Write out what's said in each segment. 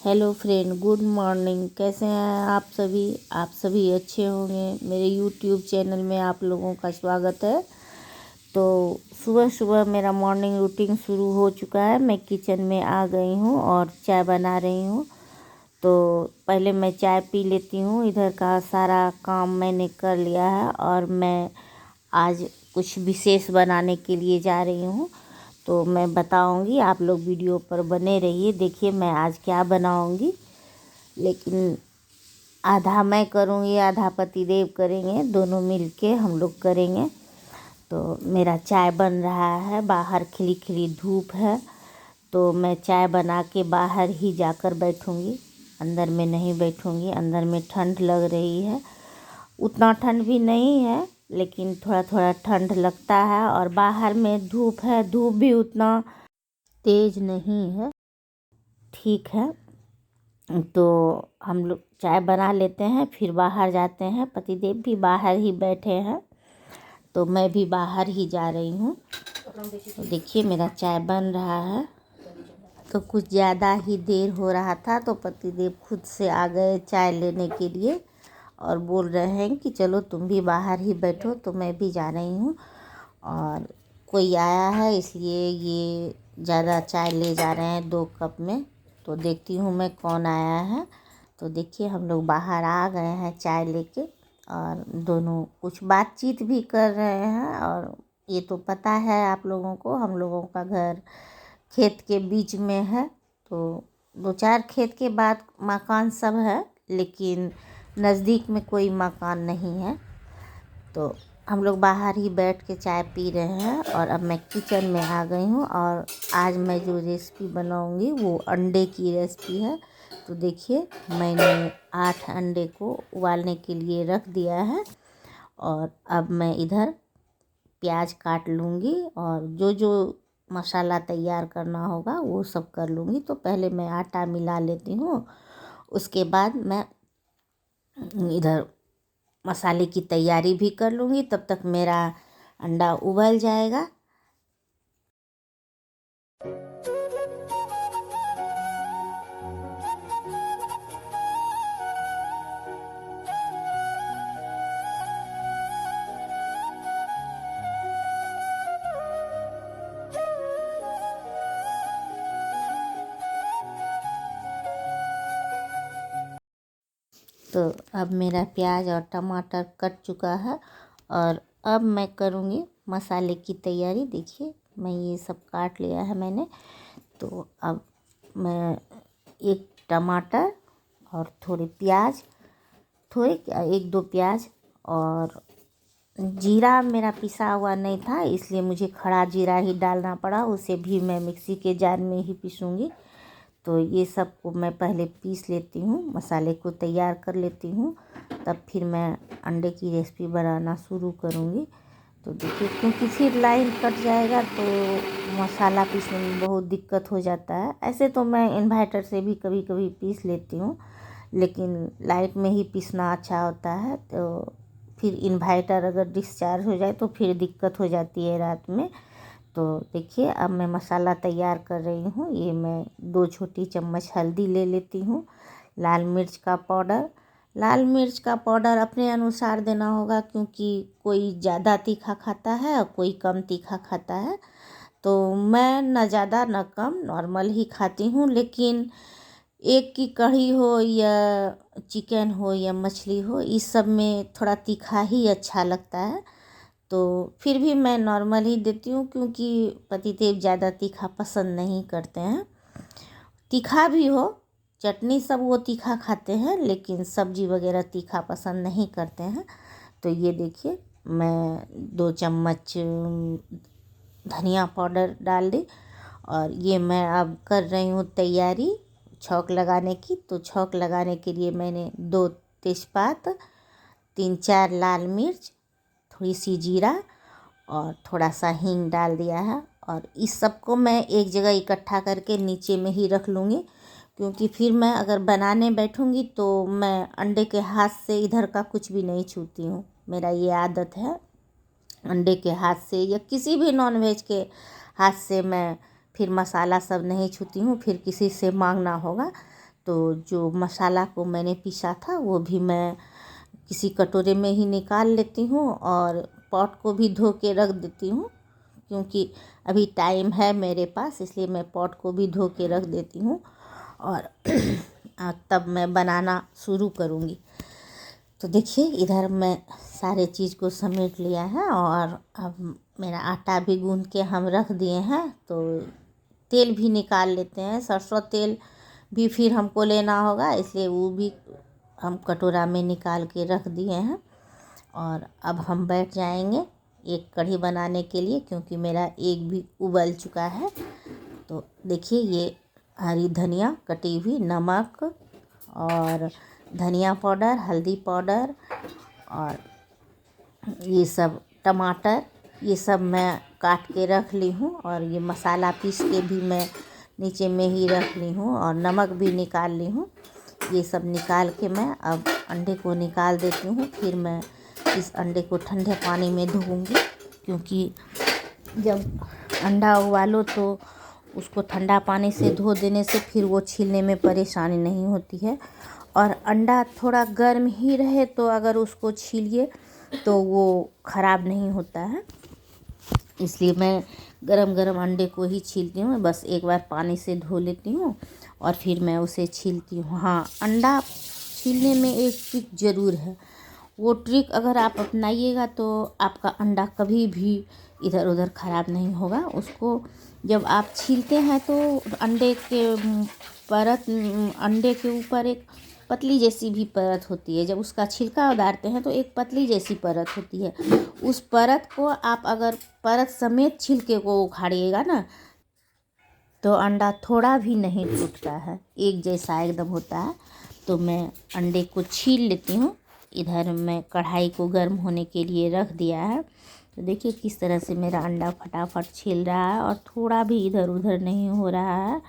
Hello friend, good morning. कैसे हैं आप सभी अच्छे होंगे। मेरे यूट्यूब चैनल में आप लोगों का स्वागत है। तो सुबह सुबह मेरा मॉर्निंग रूटीन शुरू हो चुका है। मैं किचन में आ गई हूँ और चाय बना रही हूँ। तो पहले मैं चाय पी लेती हूँ। इधर का सारा काम मैंने कर लिया है और मैं आज कुछ विशेष बनाने के लिए जा रही हूँ। तो मैं बताऊंगी, आप लोग वीडियो पर बने रहिए। देखिए मैं आज क्या बनाऊंगी, लेकिन आधा मैं करूंगी, आधा पतिदेव करेंगे, दोनों मिलके हम लोग करेंगे। तो मेरा चाय बन रहा है, बाहर खिली खिली धूप है। तो मैं चाय बना के बाहर ही जाकर बैठूंगी, अंदर में नहीं बैठूंगी। अंदर में ठंड लग रही है, उतना ठंड भी नहीं है लेकिन थोड़ा थोड़ा ठंड लगता है। और बाहर में धूप है, धूप भी उतना तेज नहीं है, ठीक है। तो हम लोग चाय बना लेते हैं, फिर बाहर जाते हैं। पतिदेव भी बाहर ही बैठे हैं, तो मैं भी बाहर ही जा रही हूँ। तो देखिए मेरा चाय बन रहा है। तो कुछ ज़्यादा ही देर हो रहा था, तो पतिदेव खुद से आ गए चाय लेने के लिए और बोल रहे हैं कि चलो तुम भी बाहर ही बैठो। तो मैं भी जा रही हूँ और कोई आया है इसलिए ये ज़्यादा चाय ले जा रहे हैं 2 कप में। तो देखती हूँ मैं कौन आया है। तो देखिए हम लोग बाहर आ गए हैं चाय लेके और दोनों कुछ बातचीत भी कर रहे हैं। और ये तो पता है आप लोगों को, हम लोगों का घर खेत के बीच में है। तो 2-4 खेत के बाद मकान सब है, लेकिन नज़दीक में कोई मकान नहीं है। तो हम लोग बाहर ही बैठ के चाय पी रहे हैं। और अब मैं किचन में आ गई हूँ और आज मैं जो रेसिपी बनाऊँगी वो अंडे की रेसिपी है। तो देखिए मैंने 8 अंडे को उबालने के लिए रख दिया है और अब मैं इधर प्याज काट लूँगी और जो जो मसाला तैयार करना होगा वो सब कर लूँगी। तो पहले मैं आटा मिला लेती हूँ, उसके बाद मैं इधर मसाले की तैयारी भी कर लूँगी। तब तक मेरा अंडा उबल जाएगा। तो अब मेरा प्याज और टमाटर कट चुका है और अब मैं करूँगी मसाले की तैयारी। देखिए मैं ये सब काट लिया है मैंने। तो अब मैं एक टमाटर और थोड़े प्याज, थोड़े 1-2 प्याज, और जीरा मेरा पिसा हुआ नहीं था इसलिए मुझे खड़ा जीरा ही डालना पड़ा। उसे भी मैं मिक्सी के जार में ही पीसूँगी। तो ये सब को मैं पहले पीस लेती हूँ, मसाले को तैयार कर लेती हूँ, तब फिर मैं अंडे की रेसिपी बनाना शुरू करूँगी। तो देखिए क्योंकि फिर लाइन कट जाएगा तो मसाला पीसने में बहुत दिक्कत हो जाता है। ऐसे तो मैं इन्वर्टर से भी कभी कभी पीस लेती हूँ, लेकिन लाइट में ही पीसना अच्छा होता है। तो फिर इन्वर्टर अगर डिस्चार्ज हो जाए तो फिर दिक्कत हो जाती है रात में। तो देखिए अब मैं मसाला तैयार कर रही हूँ। ये मैं 2 छोटी चम्मच हल्दी ले लेती हूँ, लाल मिर्च का पाउडर। लाल मिर्च का पाउडर अपने अनुसार देना होगा, क्योंकि कोई ज़्यादा तीखा खाता है और कोई कम तीखा खाता है। तो मैं न ज़्यादा न कम, नॉर्मल ही खाती हूँ। लेकिन एक की कढ़ी हो या चिकन हो या मछली हो, इस सब में थोड़ा तीखा ही अच्छा लगता है। तो फिर भी मैं नॉर्मल ही देती हूँ, क्योंकि पतिदेव ज़्यादा तीखा पसंद नहीं करते हैं। तीखा भी हो, चटनी सब वो तीखा खाते हैं, लेकिन सब्जी वगैरह तीखा पसंद नहीं करते हैं। तो ये देखिए मैं 2 चम्मच धनिया पाउडर डाल दी और ये मैं अब कर रही हूँ तैयारी छौंक लगाने की। तो छौंक लगाने के लिए मैंने 2 तेज़पात, 3-4 लाल मिर्च, थोड़ी सी जीरा और थोड़ा सा हींग डाल दिया है। और इस सब को मैं एक जगह इकट्ठा करके नीचे में ही रख लूँगी, क्योंकि फिर मैं अगर बनाने बैठूँगी तो मैं अंडे के हाथ से इधर का कुछ भी नहीं छूती हूँ। मेरा ये आदत है, अंडे के हाथ से या किसी भी नॉनवेज के हाथ से मैं फिर मसाला सब नहीं छूती हूँ, फिर किसी से मांगना होगा। तो जो मसाला को मैंने पीसा था वो भी मैं किसी कटोरे में ही निकाल लेती हूँ और पॉट को भी धो के रख देती हूँ, क्योंकि अभी टाइम है मेरे पास, इसलिए मैं पॉट को भी धो के रख देती हूँ और तब मैं बनाना शुरू करूँगी। तो देखिए इधर मैं सारे चीज़ को समेट लिया है और अब मेरा आटा भी गूँध के हम रख दिए हैं। तो तेल भी निकाल लेते हैं, सरसों तेल भी फिर हमको लेना होगा, इसलिए वो भी हम कटोरा में निकाल के रख दिए हैं। और अब हम बैठ जाएंगे एक कढ़ी बनाने के लिए, क्योंकि मेरा एक भी उबल चुका है। तो देखिए ये हरी धनिया कटी हुई, नमक और धनिया पाउडर, हल्दी पाउडर और ये सब टमाटर, ये सब मैं काट के रख ली हूँ। और ये मसाला पीस के भी मैं नीचे में ही रख ली हूँ और नमक भी निकाल ली हूँ। ये सब निकाल के मैं अब अंडे को निकाल देती हूँ। फिर मैं इस अंडे को ठंडे पानी में धोऊंगी, क्योंकि जब अंडा उबालो तो उसको ठंडा पानी से धो देने से फिर वो छीलने में परेशानी नहीं होती है। और अंडा थोड़ा गर्म ही रहे तो अगर उसको छीलिए तो वो ख़राब नहीं होता है, इसलिए मैं गरम गरम अंडे को ही छीलती हूँ। बस एक बार पानी से धो लेती हूँ और फिर मैं उसे छीलती हूँ। हाँ, अंडा छीलने में एक ट्रिक ज़रूर है, वो ट्रिक अगर आप अपनाइएगा तो आपका अंडा कभी भी इधर उधर ख़राब नहीं होगा। उसको जब आप छीलते हैं तो अंडे के ऊपर एक पतली जैसी भी परत होती है। जब उसका छिलका उतारते हैं तो एक पतली जैसी परत होती है। उस परत को आप अगर परत समेत छिलके को उखाड़िएगा ना, तो अंडा थोड़ा भी नहीं टूटता है, एक जैसा एकदम होता है। तो मैं अंडे को छील लेती हूँ। इधर मैं कढ़ाई को गर्म होने के लिए रख दिया है। तो देखिए किस तरह से मेरा अंडा फटाफट छिल रहा है और थोड़ा भी इधर उधर नहीं हो रहा है।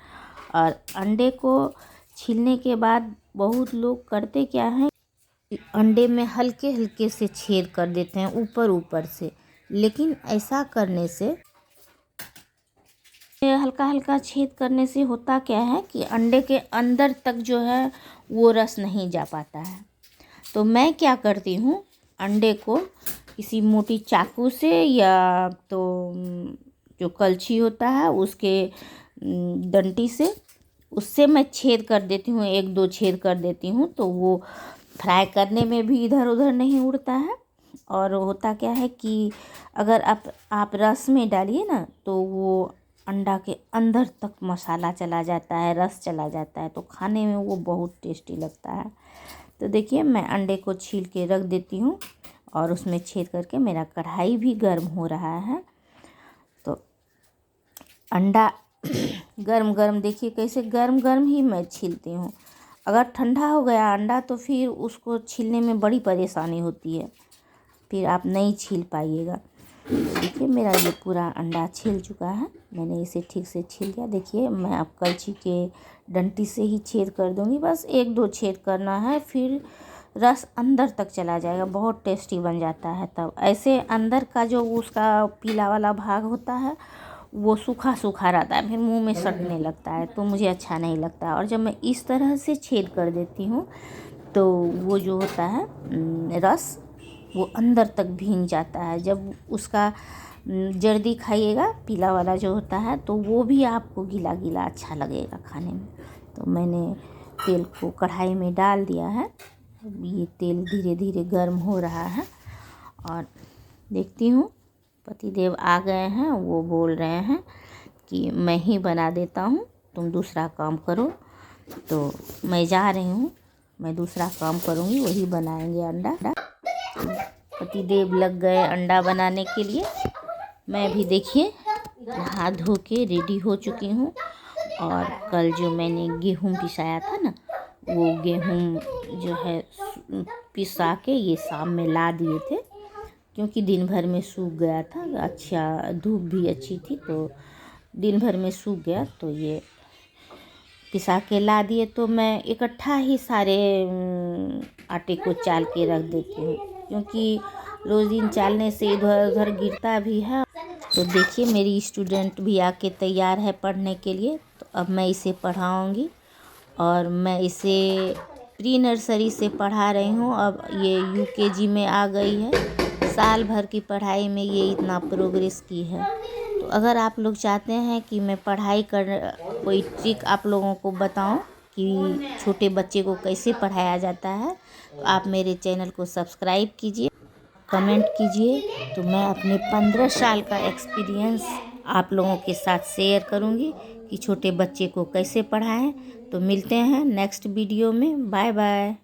और अंडे को छीलने के बाद बहुत लोग करते क्या हैं, अंडे में हल्के हल्के से छेद कर देते हैं ऊपर ऊपर से, लेकिन ऐसा करने से, हल्का हल्का छेद करने से होता क्या है कि अंडे के अंदर तक जो है वो रस नहीं जा पाता है। तो मैं क्या करती हूँ, अंडे को किसी मोटी चाकू से या तो जो कलछी होता है उसके डंटी से, उससे मैं छेद कर देती हूँ, एक दो छेद कर देती हूँ। तो वो फ्राई करने में भी इधर उधर नहीं उड़ता है। और होता क्या है कि अगर आप रस में डालिए ना तो वो अंडा के अंदर तक मसाला चला जाता है, रस चला जाता है, तो खाने में वो बहुत टेस्टी लगता है। तो देखिए मैं अंडे को छील के रख देती हूँ और उसमें छेद करके, मेरा कढ़ाई भी गर्म हो रहा है। तो अंडा गर्म गर्म देखिए कैसे गर्म गर्म ही मैं छीलती हूँ। अगर ठंडा हो गया अंडा तो फिर उसको छीलने में बड़ी परेशानी होती है, फिर आप नहीं छील पाइएगा। देखिए मेरा ये पूरा अंडा छिल चुका है, मैंने इसे ठीक से छील लिया। देखिए मैं अब कलछी के डंटी से ही छेद कर दूँगी, बस एक दो छेद करना है, फिर रस अंदर तक चला जाएगा, बहुत टेस्टी बन जाता है। तब ऐसे अंदर का जो उसका पीला वाला भाग होता है वो सूखा सूखा रहता है, फिर मुंह में सटने लगता है, तो मुझे अच्छा नहीं लगता। और जब मैं इस तरह से छेद कर देती हूँ तो वो जो होता है रस वो अंदर तक भींग जाता है। जब उसका जर्दी खाइएगा पीला वाला जो होता है तो वो भी आपको गीला गीला अच्छा लगेगा खाने में। तो मैंने तेल को कढ़ाई में डाल दिया है, ये तेल धीरे धीरे गर्म हो रहा है और देखती हूँ पतिदेव आ गए हैं। वो बोल रहे हैं कि मैं ही बना देता हूँ, तुम दूसरा काम करो। तो मैं जा रही हूँ, मैं दूसरा काम करूँगी, वही बनाएंगे अंडा। पतिदेव लग गए अंडा बनाने के लिए। मैं भी देखिए नहा धो के रेडी हो चुकी हूँ। और कल जो मैंने गेहूँ पिसाया था ना, वो गेहूँ जो है पिसा के ये शाम में ला दिए थे, क्योंकि दिन भर में सूख गया था। अच्छा धूप भी अच्छी थी तो दिन भर में सूख गया, तो ये पिसा के ला दिए। तो मैं इकट्ठा ही सारे आटे को चाल के रख देती हूँ, क्योंकि रोज़ दिन चालने से इधर उधर गिरता भी है। तो देखिए मेरी स्टूडेंट भी आके तैयार है पढ़ने के लिए, तो अब मैं इसे पढ़ाऊँगी और मैं इसे प्री नर्सरी से पढ़ा रही हूँ। अब ये यूकेजी में आ गई है। साल भर की पढ़ाई में ये इतना प्रोग्रेस की है। तो अगर आप लोग चाहते हैं कि मैं पढ़ाई कर कोई ट्रिक आप लोगों को बताऊं कि छोटे बच्चे को कैसे पढ़ाया जाता है, तो आप मेरे चैनल को सब्सक्राइब कीजिए, कमेंट कीजिए। तो मैं अपने 15 साल का एक्सपीरियंस आप लोगों के साथ शेयर करूंगी कि छोटे बच्चे को कैसे पढ़ाएं। तो मिलते हैं नेक्स्ट वीडियो में। Bye bye.